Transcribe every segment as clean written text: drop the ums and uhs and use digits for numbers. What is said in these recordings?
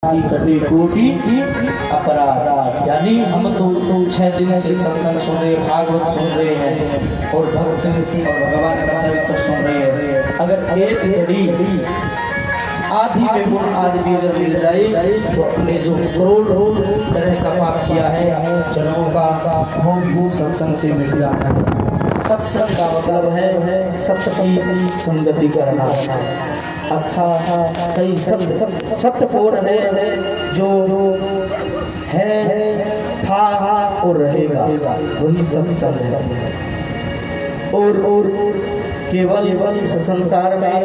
कटे कोटि अपराध। यानी हम तो 6 दिन से सत्संग सुन रहे, भागवत सुन रहे हैं और भक्त और भगवान का चरित्र सुन रहे हैं। अगर एक घड़ी आधी में गुण आदमी अगर मिल जाए तो अपने जो करोड़ तरह का पाप किया है जन्मों का वो भी सत्संग से मिट जाता है। सत्संग का मतलब है सत्य की संगति करना, अच्छा सही सत्य कौन है? जो है था और रहेगा वही सत्संग है। और केवल इस संसार में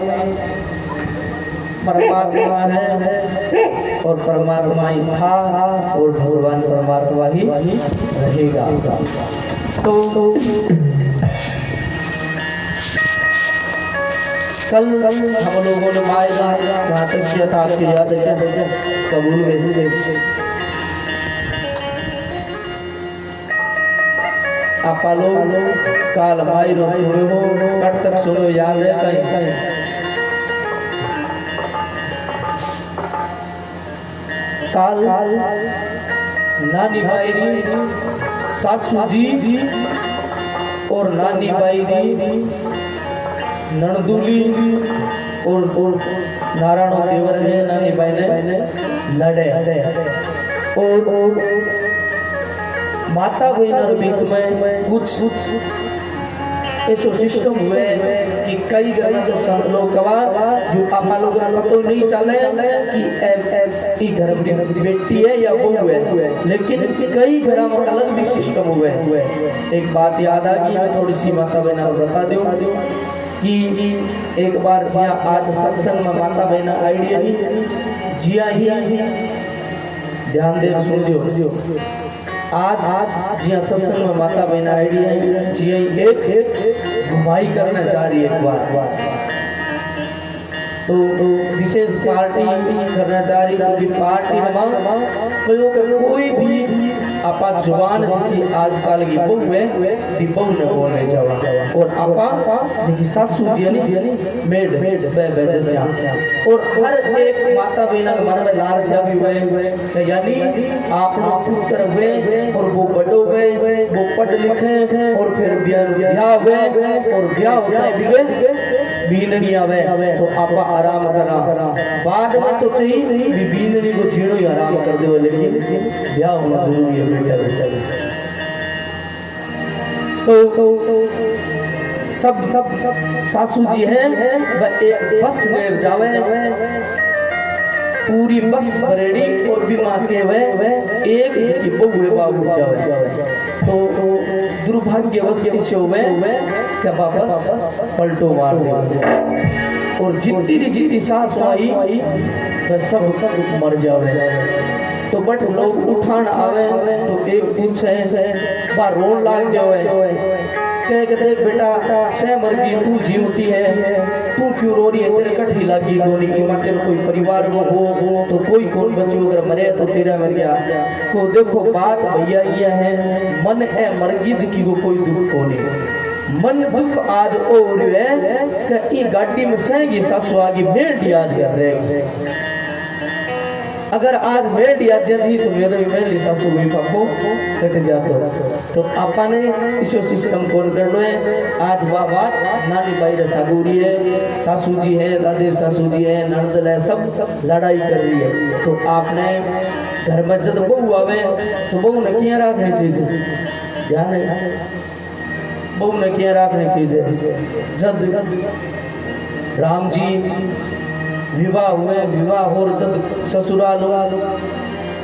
परमात्मा है और परमात्मा ही था और भगवान परमात्मा ही रहेगा। तो कल हम लोगों ने मायदा जहाँ तक किया था आपकी याद है कबूल में आप लोग काल मायरो सुनो हो कट तक सुनो याद है कहीं काल नानी बाईरी सासू जी और नानी बाईरी नणदूली और नारायणों देवर है नानी बाई ने लड़े और माता बहनों बीच में कुछ ऐसा सिस्टम हुए कि कई घर लोग जो आपा लोग पता नहीं चले कि घर में बेटी है या बहू है, लेकिन कई घर में अलग भी सिस्टम हुए। एक बात याद आ गई, मैं थोड़ी सी माता बहना बता दूं कि एक बार जिया आज सत्संग में माता बहना आइडिया ही जिया ही ध्यान दे सुनियो। आज जिया सत्संग में माता बहना आइडिया जिया एक घुमाई करना चाह रही है। एक बार तो विशेष पार्टी करना चाह रही क्योंकि पार्टी में कोई भी आपा जुबान जी आजकल की बहू है दी बहू ने बोलने जावा और आपा जी सासू जी मेड जैसे और हर एक माता बहना के मन में लालसा भी हुए यानी आप पुत्र हुए और वो बड़ो हुए वो पढ़ लिखे और फिर ब्याह हुए और ब्याह होता है बीननी आवे तो आपा आराम करा बाद में तो चाहिए बीननी को जीणो ही आराम कर दे, लेकिन ब्याह होना जरूरी है बेटा। तो सब सासू जी हैं बस में जावे पूरी बस भरेड़ी और बीमा के वे एक जगह बहुए बाबू जावे तो दुर्भाग्यवश इसे हुए क्या वापस पलटो मार दे और जितनी सास आई वह सब मर जावे। तो बट लोग उठान आवे तो एक पूछे बा रोन लाग जावे कहते बेटा से मरगी तू जीवती है तू क्यों रो रही है, तेरे कठी लगी गोली की मां तेरे कोई परिवार को हो तो कोई कौन बच्चों अगर मरे तो तेरा मर गया को देखो बात भैया ये है मन है मरगी जी को कोई दुख को नहीं मन दुख आज और है कि गाड़ी में सहेगी सासू आगे मेरी आज कर रहे अगर आज मैं दिया जल्दी तो मेरी सासू भी पापो कट जातो तो आपा ने इसे सिस्टम कौन करना है। आज बाबा नानी बाई रसागुरी है सासू जी है दादी सासू जी है नंदल है सब लड़ाई कर रही है। तो आपने घर में जब बहू आवे तो बहू ने क्या रखनी चीज ध्यान है बहू ने क्या रखनी चीज जब राम जी विवाह हुए विवाह और जब ससुराल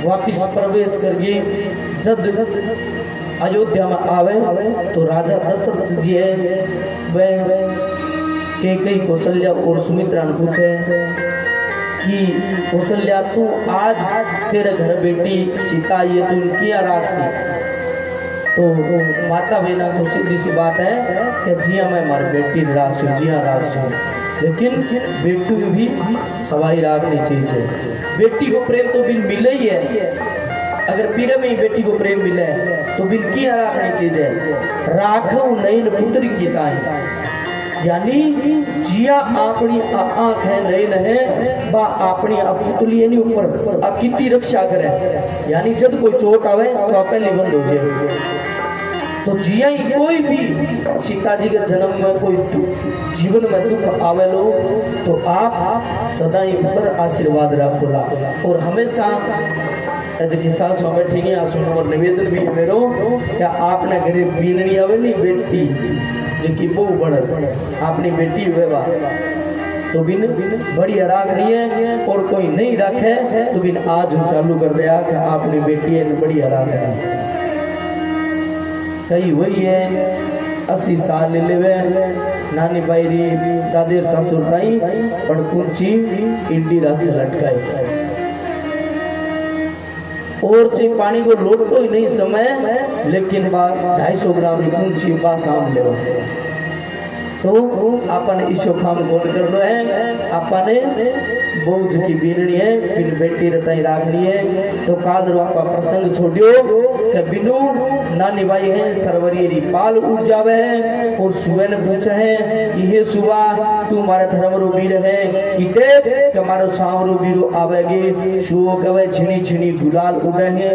वापिस प्रवेश करके जब अयोध्या में आवे तो राजा दशरथ जी है वह कई कौशल्या और सुमित्रा ने पूछे कि कौशल्या तू आज तेरे घर बेटी सीता ये तू किया राक्षसी तो माता बहना तो सीधी सी बात है कि जिया मैं मार बेटी राक्षसी जिया राक्षसी लेकिन बेटी भी सवाई राखनी चीज है। बेटी को प्रेम तो बिन मिले ही है, अगर पीरे में ही बेटी को प्रेम मिले तो बिन की राखनी चीज है। राखो नैन पुत्र की ताई यानी जिया अपनी आंख है नहीं नहीं बा अपनी पुतली एनी ऊपर आ कितनी रक्षा करे, यानी जब कोई चोट आवे तो आप पहले बंद हो जाए। तो जिया ही कोई भी सीता जी के जन्म में कोई जीवन में दुख आवेलो तो आप सदा ही पर आशीर्वाद रखोला और हमेशा की सास में बैठी नहीं आसुन और निवेदन भी है मेरो क्या आपने गरीब बीननी आवे नहीं बेटी जो की बहु बड़ आपने बेटी वेवा तो बिन बड़ी राग नहीं है और कोई नहीं रखे तो बिन आज चालू कर दिया कि आपने बेटी है बड़ी राग है कई वही है 80 साल ले लेवे नानी बाईरी दादेर ससुर ताई पण कुंची इंडी राखे लटकाई और चे पानी को लोटो ही नहीं समय लेकिन बात 250 ग्राम की कुंची बा साम ले तो अपन इसो काम कौन कर लो है अपने बोझ की बीननी है बिन बेटी रहता ही राखनी है तो कादर आपका प्रसंग छोड़ियो कि बिनु नानी भाई है सरवरी पाल उठ जावे है और सुबह ने पूछा है कि हे सुबह तू हमारे धर्म रो वीर है किते कि हमारो शाम रो वीरो आवेगी सुओ कवे छिनी छिनी गुलाल उड़े है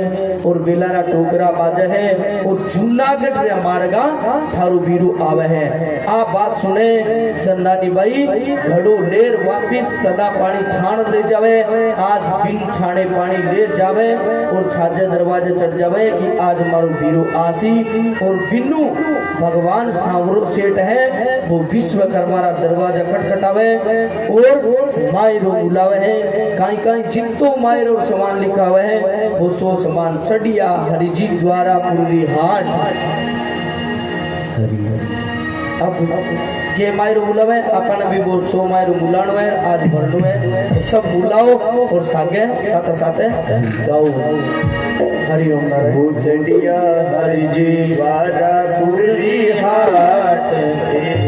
और बेलारा टोकरा बाजे है और जूनागढ़ रे मार्गा थारो वीरो आवे है आ बात सुने चंदानी बाई घड़ो लेर वापिस सदा पानी छाण ले जावे आज बिन छाणे पानी ले जावे और छाजे दरवाजे चढ़ जावे कि आज मारो वीरो आसी और बिन्नू भगवान सांवरो सेठ है वो विश्वकर्मा रा दरवाजा खटखटावे और मायरो बुलावे है काई काई जितो मायरो समान लिखा हुआ है वो सो समान चढ़िया हरिजी द्वारा पूरी हाट हरि अब ये मायरो बुलावे अपन भी वो सो मायरो बुलानो है आज भरनो है सब बुलाओ और सागे साथ साथ गाओ हरि ओम नारायण चंडिया हरि जी द्वारा पूरी हाट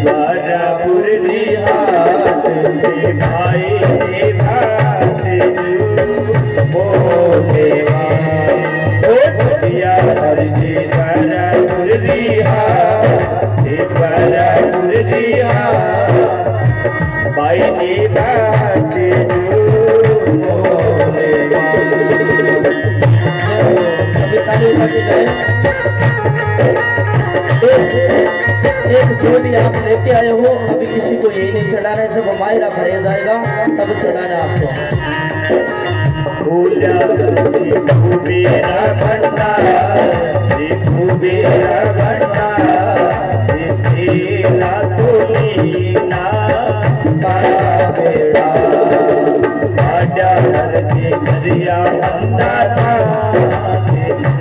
द्वारा पूरी हाट भाई भात बोले ओ चंडिया हरि जी द्वारा पूरी हाट द्वारा पूरी हाट भाई बात बोले एक जोड़ी आप लेके आए हो अभी किसी को यही नहीं चढ़ाना है जब मायरा भरे जाएगा तब चढ़ाना आपको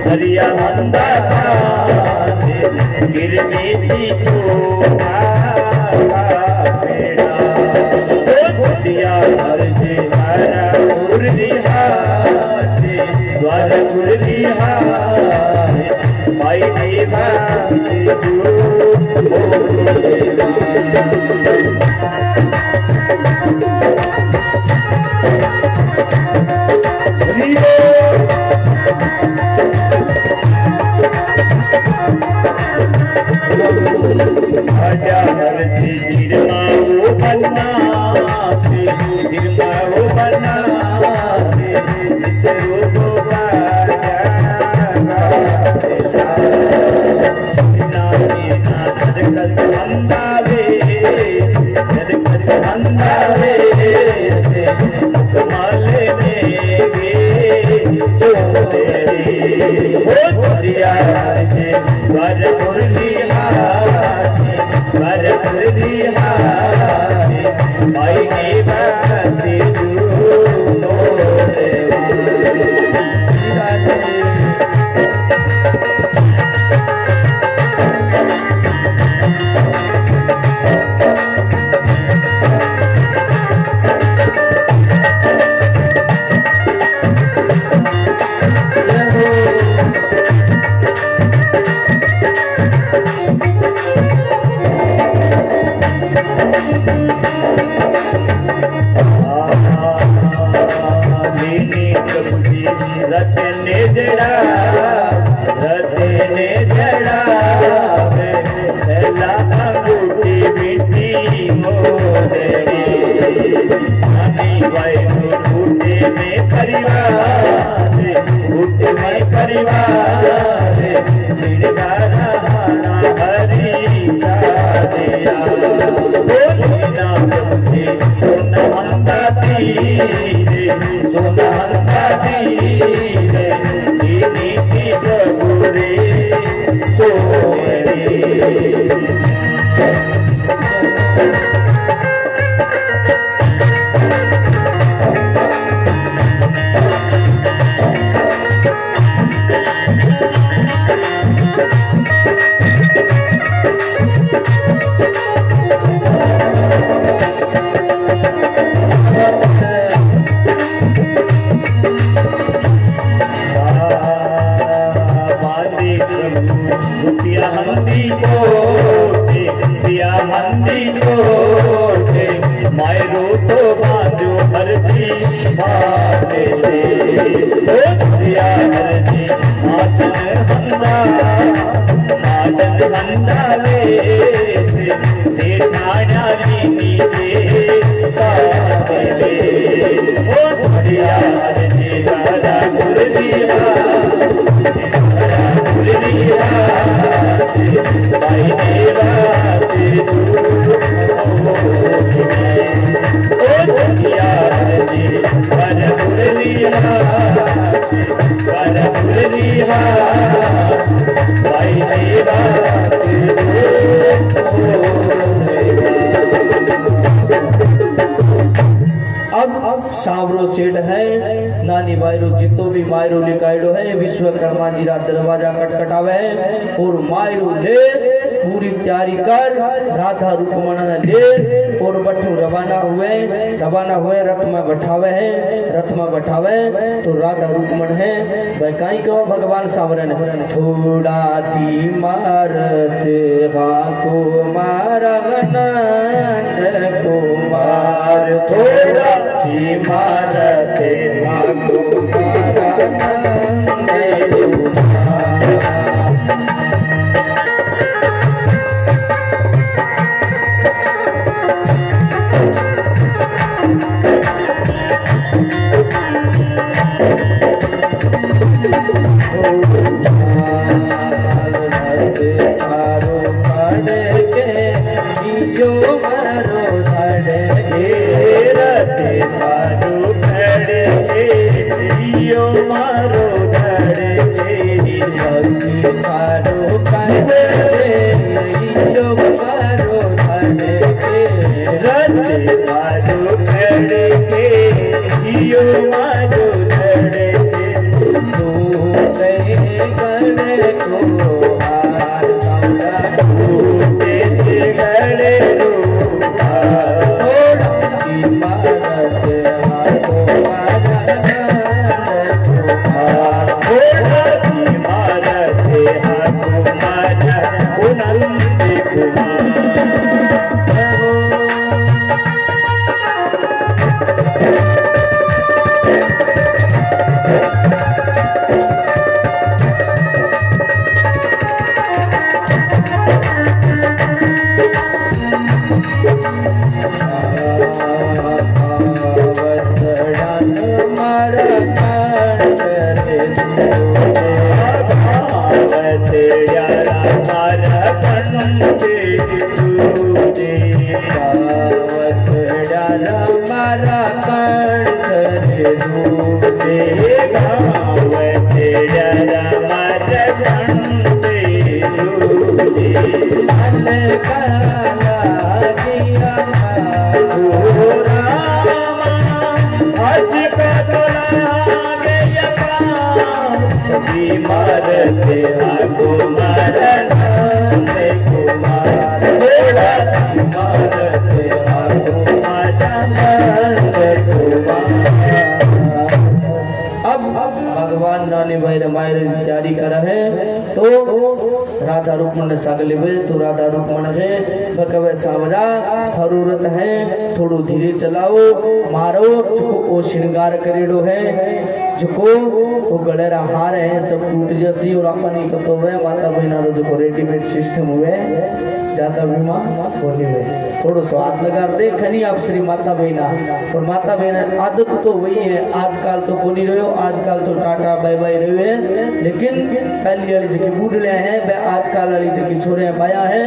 सरिया मंदा था गिरनी थी छोटा बेड़ा छुटिया हर जे हरा उर्दी हाथे द्वार उर्दी हाथे भाई देवा रतने जड़ा छला अंगूठी मिट्टी सोदड़ी नानी वायु बूटे में परिवार बूटे में परिवार सिरगारा हरी चादिया बोलिना मुझे सोना हंता तीरे सोना हंता तीरे दीनी की जबूरे सोरे रुपया हंदी कोटे मायरो तो बांधो हरजी बाटे से रुपया हरजी माजन हंदा ले से ठाणा नीचे साथे ले ओ रुपया हरजी दादा गुरदिया भाई देवा तेरे ओ चंदिया जी वन मुरलिया भाई देवा अब सावरो सेठ है नानी मायरो जितो भी मायरो लिखाइडो है विश्वकर्मा जी रा दरवाजा खटखटावे है और मायरो ले पूरी तैयारी कर राधा रुक्मण ले और बठू रवाना हुए रथ में बैठावे है रथ में बैठावे तो राधा रुक्मण है भाई काई कहो भगवान सावरन थोड़ा दी मारते को मारा कुमार थोड़ा मारते तैयारी कर है तो राधा रुक्मण सागले हुए तो राधा रुक्मण है बकवे सावरा खरूरत है थोड़ो धीरे चलाओ मारो चुको ओ श्रृंगार करेड़ो है जो वो गले रा हार है सब टूट जैसी और अपन ही तो वे माता बहना रो जो रेडीमेड सिस्टम हुए ज्यादा बीमा होने हुए थोड़ा स्वाद लगा देखनी आप श्री माता बहना और माता बहना आदत तो वही है आजकल तो कोनी रहो आजकल तो टाटा बाय बाय रहे हैं लेकिन पहली वाली जगह बूढ़े हैं वे आजकल वाली जगह छोरे बाया है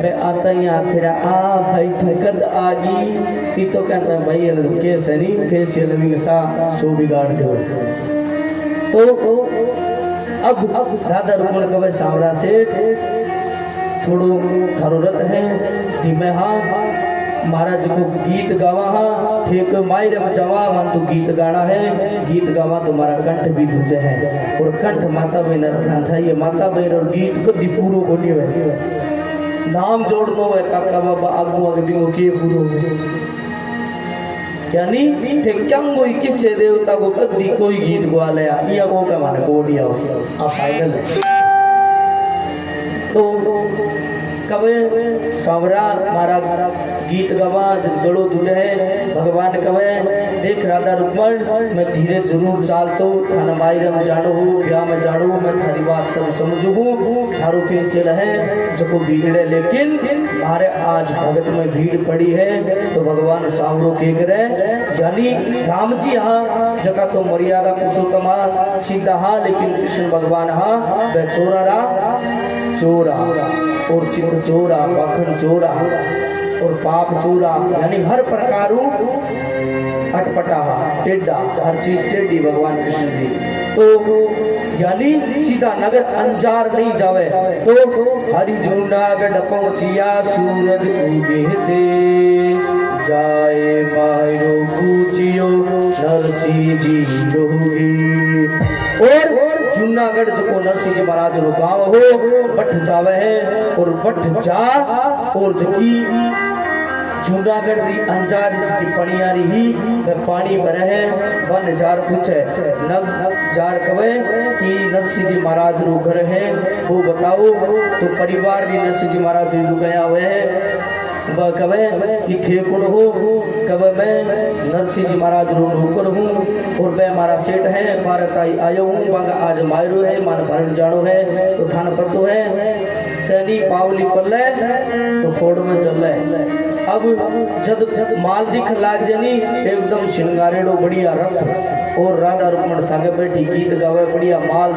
वे आता ही तेरा आ भाई थकद आ गई ती तो कहता है भाई अलग केस है नहीं फेशियल भी सा सो बिगाड़ दो तो अब राधा रुक्मण कवि सावरा सेठ थोड़ो थरोरत है धीमे हाँ महाराज को गीत गावा हाँ ठीक मायरे में जवा मन तो गीत गाना है गीत गावा तो हमारा कंठ भी दूजे है और कंठ माता बहन रखना चाहिए माता बहन और गीत कदी पूरो होनी है नाम जोड़नो है काका बाबा आगू अगली के पूरो यानी ठेक्यांगो किसे देवता को कदी कोई गीत गवा लिया या को का माने कोडिया अब फाइनल तो कवे सावरा मारा गीत गवा जब गड़ो तुझे भगवान कवे देख राधा रुक्मण मैं धीरे जरूर चाल तो थाना मायरे में जानो हूँ क्या मैं जानो मैं थारी बात सब समझू हूँ थारो फेसियल है जब भीड़ है लेकिन मारे आज भगत में भीड़ पड़ी है तो भगवान सावरो के करे यानी राम जी हाँ जगह तो मर्यादा पुरुषोत्तमा सीधा हाँ लेकिन कृष्ण भगवान हाँ वह चोरा रहा चोरा और चित्त चोरा पाखंड चोरा और पाप चोरा यानी हर प्रकार अटपटा टेढ़ा हर चीज टेढ़ी भगवान कृष्ण की तो यानी सीधा नगर अंजार नहीं जावे तो हरि जूनागढ़ पहुंचिया सूरज उगे से जाए मायरो पूजियो नरसिंह जी रोगे और जूनागढ़ जो नरसिंह जी महाराज रो गांव हो बठ जावे है और बठ जा और जकी जूनागढ़ री अंजार की पनियारी ही पानी भरे है वन जार पूछे नग जार कवे कि नरसिंह जी महाराज रो घर है वो बताओ तो परिवार री नरसिंह जी महाराज जी गया हुए है वह कवे कि ठेकुर हो कवे मैं नरसिंह जी महाराज रो नौकर हूँ और मैं हमारा सेठ है भारत आई आयो हूँ बागा आज मायरो है मान भरण जानो है तो थाना पतो है कहनी पावली पल्ले तो फोड़ में चल रहे अब जब माल दिख लाग जनी एकदम श्रृंगारेड़ो बढ़िया रथ और राधा रुक्मण सागे बैठी गीत गावे बढ़िया माल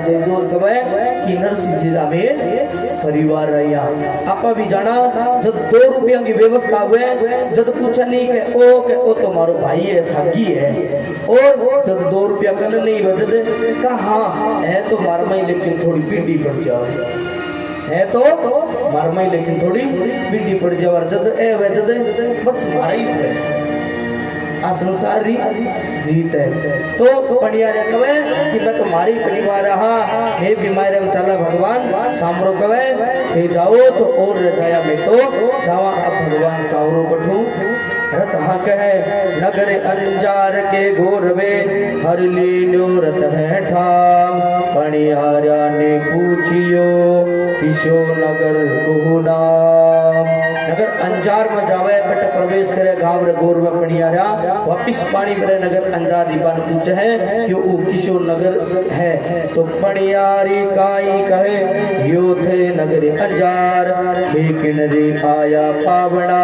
दे जो गवे कि नरसिंह जी में परिवार रहिया आपा भी जाना जब 2 रुपया की व्यवस्था हुए जब पूछा नहीं के ओ तो मारो भाई है सागी है और जब 2 रुपया कर नहीं बचते कहा हाँ है तो मार में लेकिन थोड़ी पीढ़ी पड़ जाए है तो मार में लेकिन थोड़ी पीढ़ी पड़ जाए जद ए वे जद बस मारा ही है आ संसार रीत है तो पढ़िया रे कवे कि मैं तुम्हारी परिवार रहा हे बीमारी में चला भगवान सामरो कवे हे जाओ तो और रजाया में तो जावा अब भगवान सामरो कठू रथ हाँ कहे नगर अंजार के गोरवे हर लीनो रथ है ठाम पणियारा ने पूछियो किशो नगर को नाम नगर अंजार में जावे बट प्रवेश करे गांव रे गोर में पणियारा वापिस पानी भरे नगर अंजार रिबान पूछे है कि वो किशोर नगर है तो पणियारी काई कहे यो थे नगर अंजार लेकिन रे आया पावना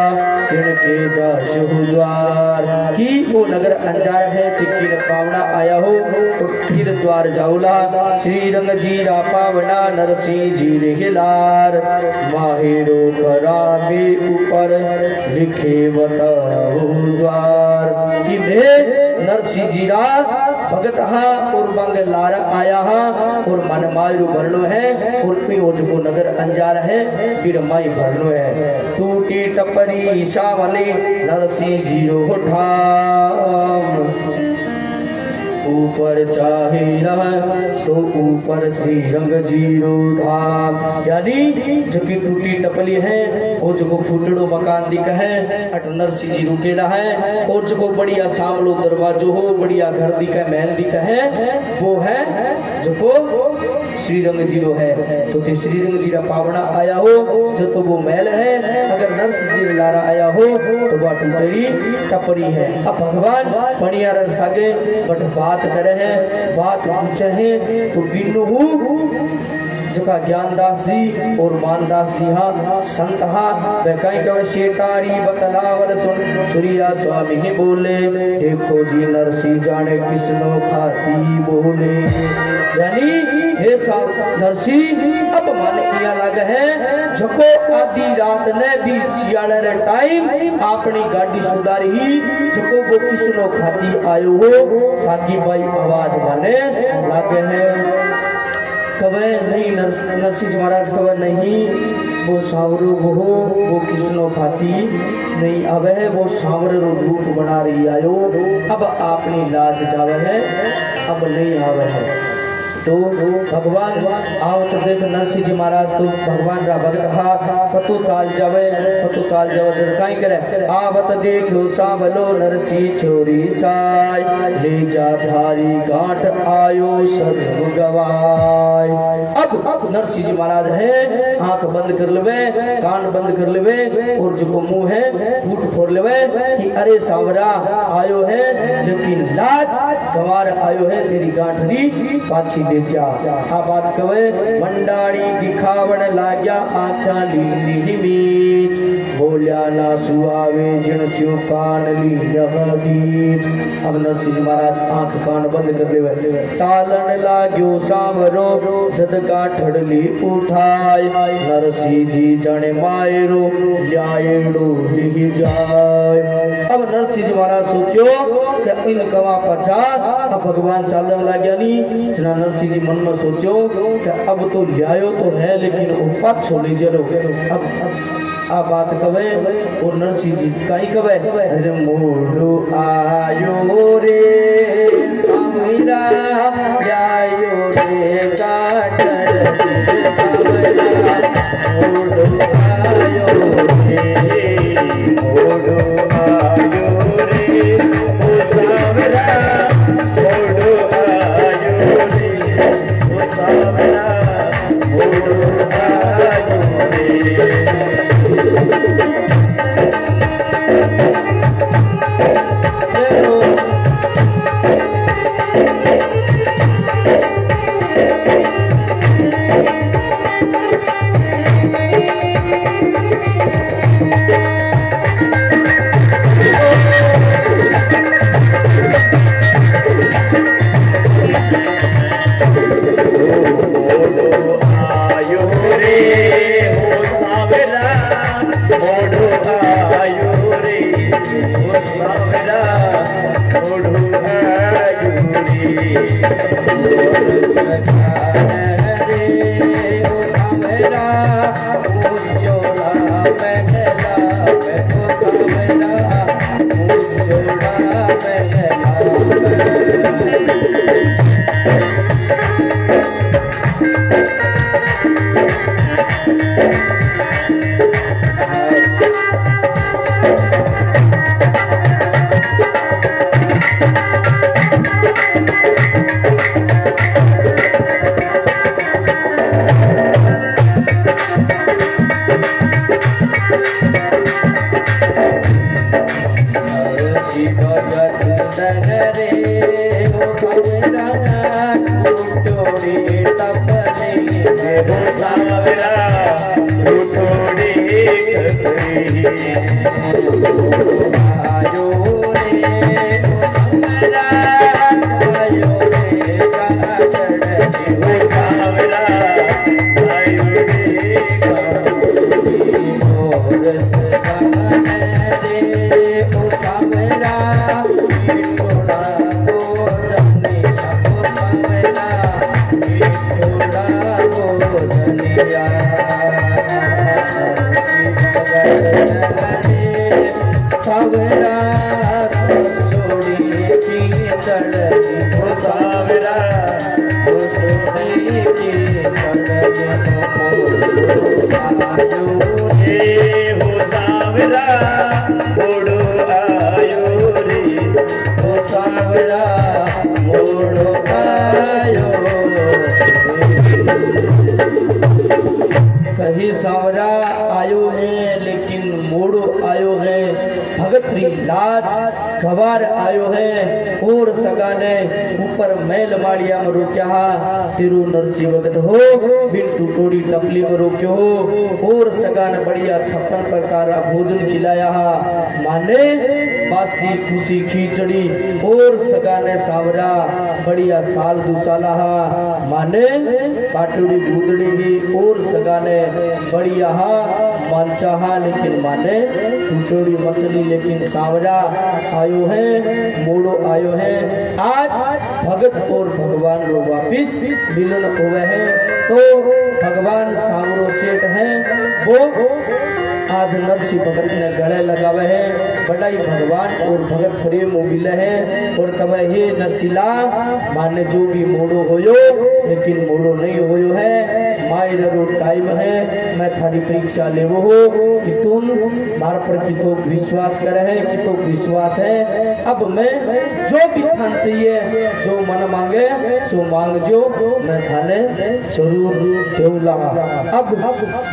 तिनके जा द्वार की वो नगर अंजार है तिकिर पावना आया हो तो फिर द्वार जाऊला श्री रंग जीरा पावना नरसिंह जी रे लार माहिरो करावे ऊपर लिखे बताओ द्वार कि नरसिंह जीरा भगत हाँ और मांग लारा आया हाँ और मन मायरू भरनो है और जो नगर अंजार है फिर माई भरनो है टूटी टपरी शावली नरसिंह जीरो ठाम ऊपर चाहे रह सो ऊपर श्री रंग जीरो धाम यानी जो की टूटी टपली है वो जो फूटड़ो मकान दिख है अट नरसिंह जी रुकेला है और जो बढ़िया सामलो दरवाजो हो बढ़िया घर दिख है महल दिख है वो है जो श्री रंग जीरो है तो श्री रंग जीरा पावना आया हो जो तो वो महल है अगर नरसिंह जी लारा आया हो तो वह टूटी टपरी है अब भगवान पणियार सागे बट बात करे है बात पूछे है तो बिनु जका ज्ञानदास जी और मानदास जी हा संत हा वे कहीं कवे शेटारी बतलावल सुन सूर्या स्वामी ही बोले देखो जी नरसी जाने किसनो खाती बोले यानी हे नरसी अब मन किया लग है जको आधी रात ने भी सियाले रे टाइम अपनी गाड़ी सुधारी जको वो किसनो खाती आयो हो सागी भाई आवाज माने लागे है कवे नहीं नरसिंह जी महाराज कवे नहीं वो सावरो वो किसनो खाती नहीं अब है वो सावर रूप बना रही आयो अब आपनी लाज जावे है अब नहीं आवे है तो भगवान आओ तो देख नरसिंह जी महाराज तो भगवान रा भक्त हा पतो चाल जावे जब काई करे आवत देखो सावलो नरसिंह छोरी साय ले जा धारी गांठ आयो सर्व गवाय अब नरसिंह जी महाराज है आंख बंद कर लेवे कान बंद कर लेवे और जो मुंह है फूट फोड़ लेवे कि अरे सावरा आयो है लेकिन लाज गवार आयो है तेरी गांठरी पाछी जा आ बात कवे मंडाणी दिखावण लाग्या आख्या लीनी बीच बोलिया ना सुआवे जिन स्यो कान ली बीच अब नरसिंह महाराज आंख कान बंद कर लेवे चालन लाग्यो सावरो जद गांठड़ ली उठाय नरसिंह जी जाने मायरो ल्याएड़ो ली जाय अब नरसिंह जी महाराज सोचो कि इन कवा पछा अब भगवान चालन लाग्या नी जना नरसिंह जी मन में सोचो कि अब तो ल्यायो तो है लेकिन वो पाछो ले चलो अब आ बात कवे और नरसिंह जी कहीं कवे अरे मोड़ो आयो रे सामरा ल्यायो रे काटड़ सामरा मोड़ो आयो रे मोड़ो आयो रे ओ सामरा मोड़ो आयो रे ओ सामरा मोड़ो आयो रे कहीं सावरा आयो है लेकिन मोड़ो आयो है भगत री लाज गवार आयो है और सगा ने ऊपर मैल माड़िया में रोक्या तेरू नरसी भगत हो बिन टूटोड़ी टपली में रोक्यो हो और सगा ने बढ़िया 56 प्रकार भोजन खिलाया माने बासी खुशी खींचड़ी और सगा ने सावरा बढ़िया साल दुसाला माने पाटुड़ी दूधड़ी ही और सगा ने बढ़िया मांचा लेकिन माने टूटोड़ी मछली लेकिन सावरा आयो है मोड़ो आयो है आज भगत और भगवान रो वापिस मिलन होवे है तो भगवान सावरो सेठ है वो आज नरसी भगत ने गले लगावे है बड़ाई भगवान और भगत प्रेम मिले है और कवे हे नरसिला माने जो भी मोड़ो होयो लेकिन मोड़ो नहीं होयो है मायर रो टाइम है मैं थारी परीक्षा लेवो हो कि तुम मार पर की तो विश्वास करे है कि तो विश्वास है अब मैं जो भी थान चाहिए जो मन मांगे सो मांग जो मैं थाने जरूर देऊला अब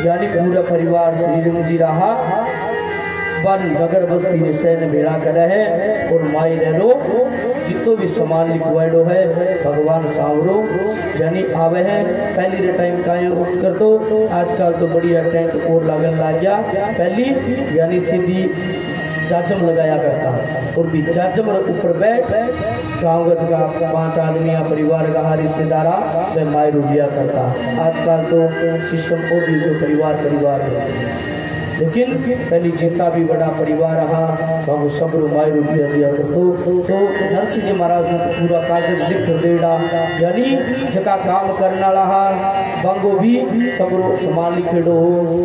यानी पूरा परिवार श्रीरंग जी रहा वन नगर बस्ती निश्चय ने भेड़ा करे है और माई रो जितो भी सामान लिखवाड़ो है भगवान सावरो यानी आवे है पहली रे टाइम काये उठ कर तो आजकल तो बढ़िया टेंट और लगन लग गया पहली यानी सीधी जाजम लगाया करता और भी जाजम ऊपर बैठ गाँव गज का 5 आदमी या परिवार का रिश्तेदारा वह माई रूबिया करता आजकल तो सिस्टम को भी तो परिवार लेकिन पहले जितना भी बड़ा परिवार रहा बाबू सब माई रुपया जिया तो नरसिंह जी महाराज ने तो पूरा कागज लिख देड़ा यानी जका काम करना रहा बांगो भी सब सामान लिखेड़ो हो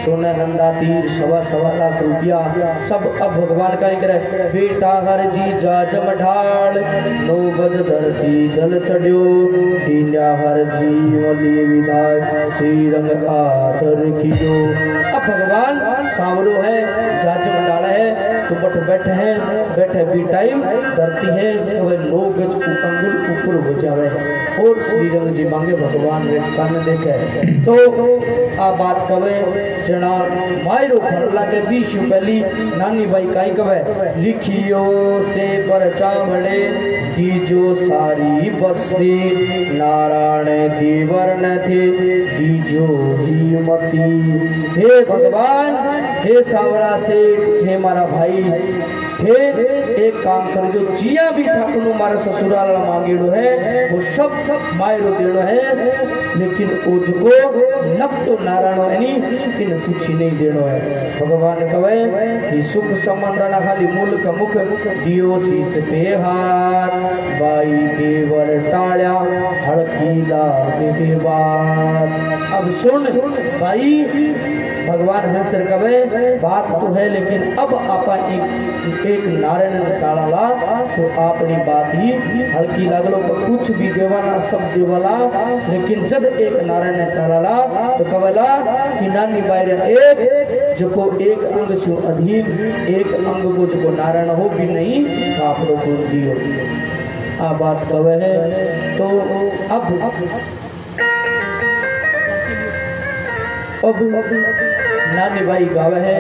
सोने नंदा तीर 1.25 लाख रुपया सब अब भगवान का ही करे बेटा हर जी जाजम ढाल 9 बज धरती दल चढ़ियो दीन्या हर जी वली विदाय श्री रंग आदर कियो अब भगवान सावरो है जाजम डाला है तो बैठे भी टाइम धरती है तो वह 9 गज अंगुल ऊपर हो जावे और श्रीरंग जी मांगे भगवान रे कान देखे तो आ बात कवे जना मायरो फर लागे बीशु पहली नानी भाई काई कवे लिखियो से पर चावड़े दीजो सारी बस्ती नारायण देवर न थे दीजो ही मती हे भगवान हे सावरा सेठ हे मारा भाई हे एक काम कर जो जिया भी ठाकुर मारा ससुराल मांगेड़ो है वो सब मायरो देड़ो है लेकिन उजको नक तो नारायण एनी इन कुछ नहीं देड़ो है भगवान कहे कि सुख संबंध ना खाली मूल का मुख दियो शीस पे हार बाई देवर टाळ्या हड़की लागे बात अब सुन भाई भगवान हंसर कवे बात तो है लेकिन अब आपा एक नारायण काला तो अपनी बात ही हल्की लागलो पर कुछ भी देवाला सब देवाला लेकिन जब एक नारायण काला तो कवला कि नानी बाहर एक जो एक अंग से अधीन एक अंग को जो नारायण हो भी नहीं आप लोग को दियो आ बात कवे है तो अब नानी भाई गावे है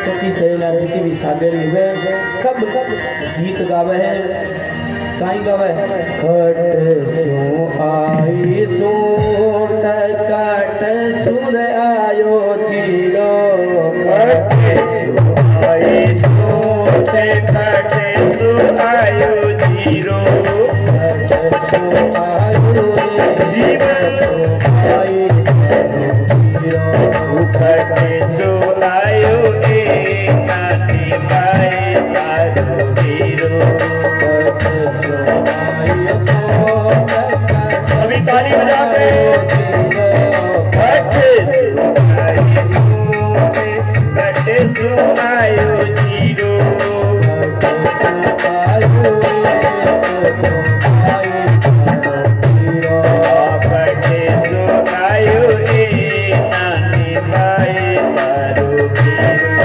सखी सहेला जितनी भी सागरी हुए सब गीत गावे है काई गावे खट सो आई सोट कट सुर आयो जीरो खट सो आई सोट कट सुर आयो जीरो खट सो आयो जीवन आई खटे सो आयो ए नानी भाई तारो हीरो खटे सो आयो सभी ताली बजाते खटे सो आयो जीरो खटे सो आयो ए नानी भाई तारो हीरो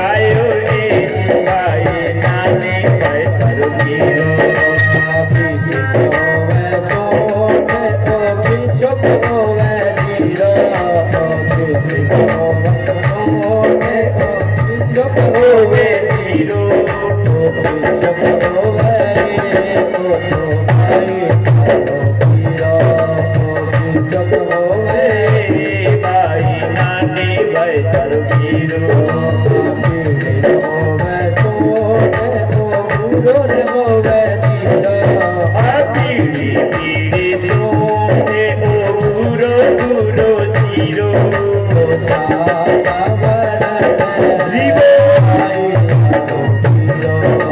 आयो रे भाई नानी भाई तारो वीरो होवे जीरो भाई नानी भाई तारो वीरो पीड़ी पीड़ी सोने ओ बुरो बुरो जीरो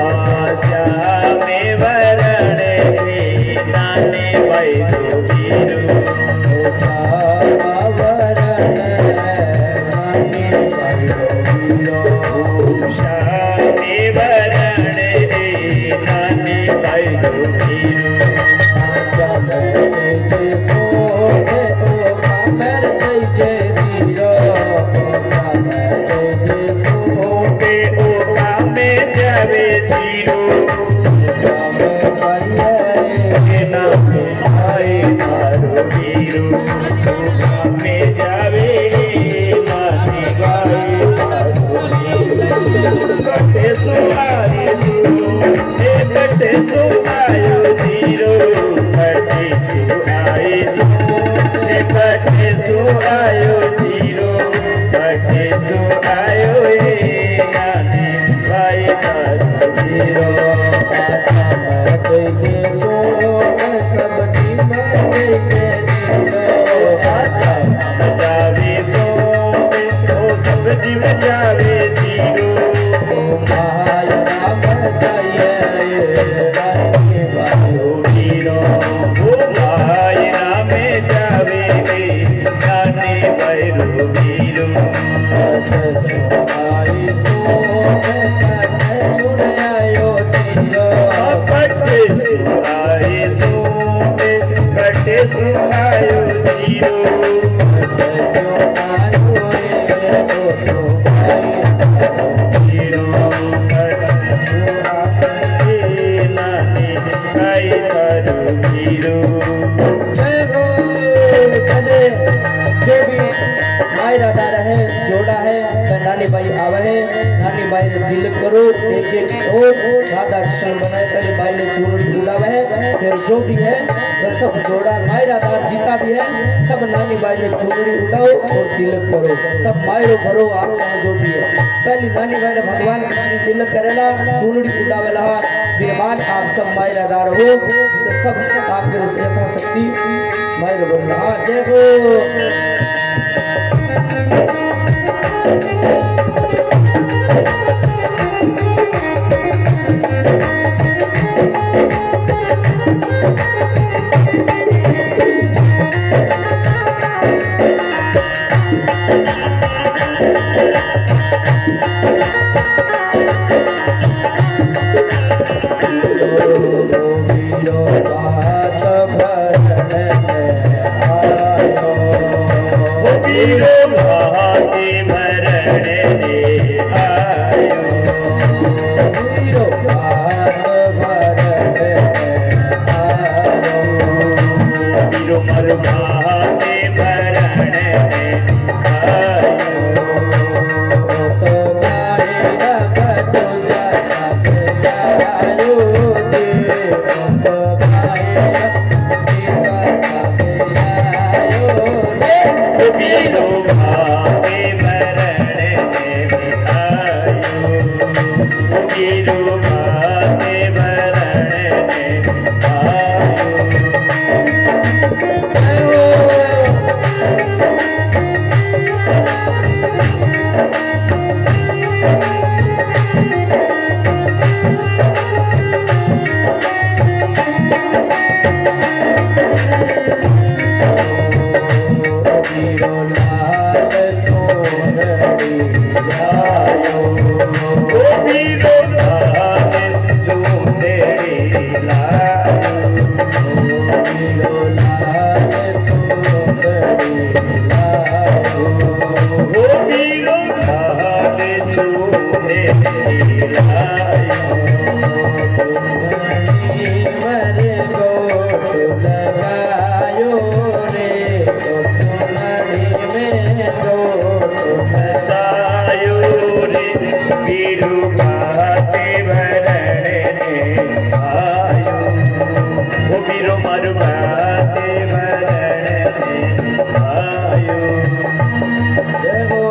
आशा में वरण रे नानी भाई तो वीरो उषा में वरण रे नानी भाई तो वीरो सोते ओ कामे जावे जीरो के नाम भाई तारो वीरो कामे जावे नानी भाई तारो वीरो कटे सुहारी सुरो हे कटे सुहायो जीरो कटे सुहाई सुरो हे कटे सुहायो जीरो कटे सुहायो हे नानी भाई तारो वीरो जावे सोते ओ सब्जी में जावे जीरो वीरो ओ भाई नामे जावे रे नानी भाई रो वीरो कटे सुहाए सोते कटे सुहायो जीरो जीरो कटे सुहाए नानी भाई तारो वीरो जो भी माई दादा रहे जोड़ा है नानी भाई आवे है नानी भाई ने दिल करो एक एक और राधा कृष्ण बनाए करे भाई ने चूड़ी उड़ावे है फिर जो भी है वो सब जोड़ा माई दादा जीता भी है सब नानी भाई ने चूड़ी उड़ाओ और तिलक करो सब मायरो भरो आप जो भी है पहली नानी भाई ने भगवान कृष्ण तिलक करेला चूड़ी उड़ावेला फिर बाद आप सब माई दादा रहो तो सब आपके से यथाशक्ति मायरो बोलना हाँ जय हो वीरो भाते भरण रे आयो वीरो वीरो मर भाते भरण रे आयो वीरो भाते भरण रे आयो वीरो भाते भरण रे आयो वीरो चूने लायो मरे गोट लगायो रे कोठड़ी में गोट चायो रे पीरू भाते भरणे आयो ओ पीरो मारू भाते भरणे आयो जय हो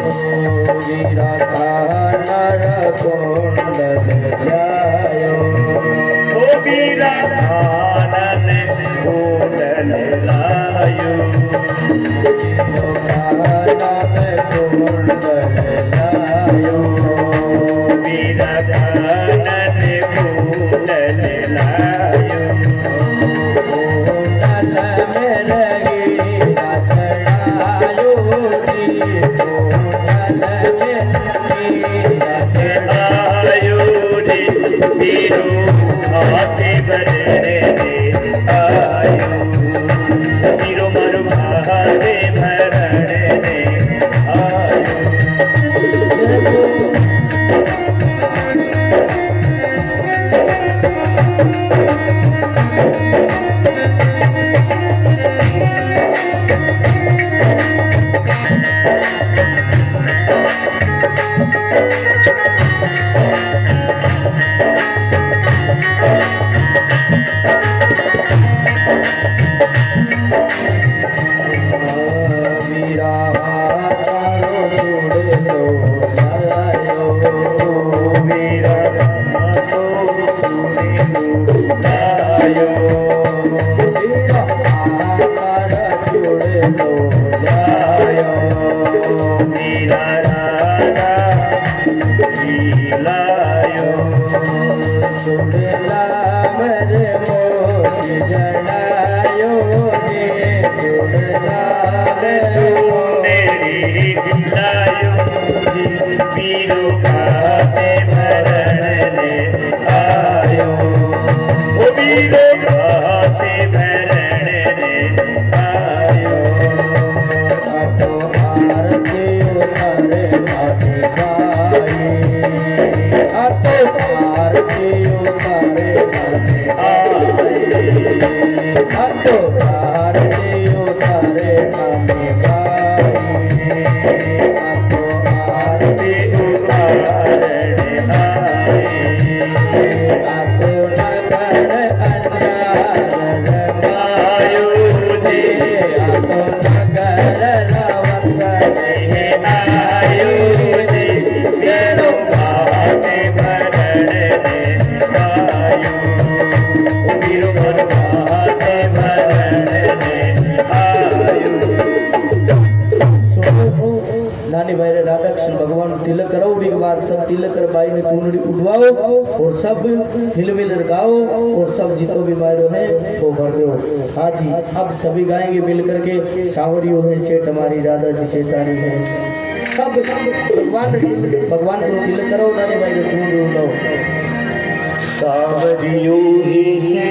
वीरा नर कुंडल जायो ओ वीरा आनन कुंडल लायो वीरा आनन कुंडल लायो आयो रे पीरू भाते भरणे आयो पीरो मारू भाते भरणे आयो वीरा तारो जोड़ लो जायो वीरा तो सुने लायो वीरा तारा जोड़ लो जायो वीरा राधा लायो जोड़ला मेरे मोती जड़ायो रे जोड़ला चूने लायो जी पीरू भाते भरणे आयो ओ पीरो भाते भरणे आयो आतो आरती उतारे भाती गाई आतो आरती उतारे भाती आतो आरती उतारे भाती गाई आतो आरती उतारणे आतो नगर अंजार आयो जी आतो नगर रवसरे आयो जी पीरू भाते भरणे आयो पीरू भाते भरणे आयो नानी भाई रे राधा कृष्ण भगवान तिलक करो भी के बाद सब तिलक कर बाई ने चुनरी उठवाओ और सब हिल मिल गाओ और सब जितो भी मायरो है वो भर दो। हाँ जी अब सभी गाएंगे मिल करके सावरियों है सेठ हमारी राधा जी सेठानी है सब भगवान को तिलक करो नानी भाई ने चुनरी उठाओ सावरियों ही से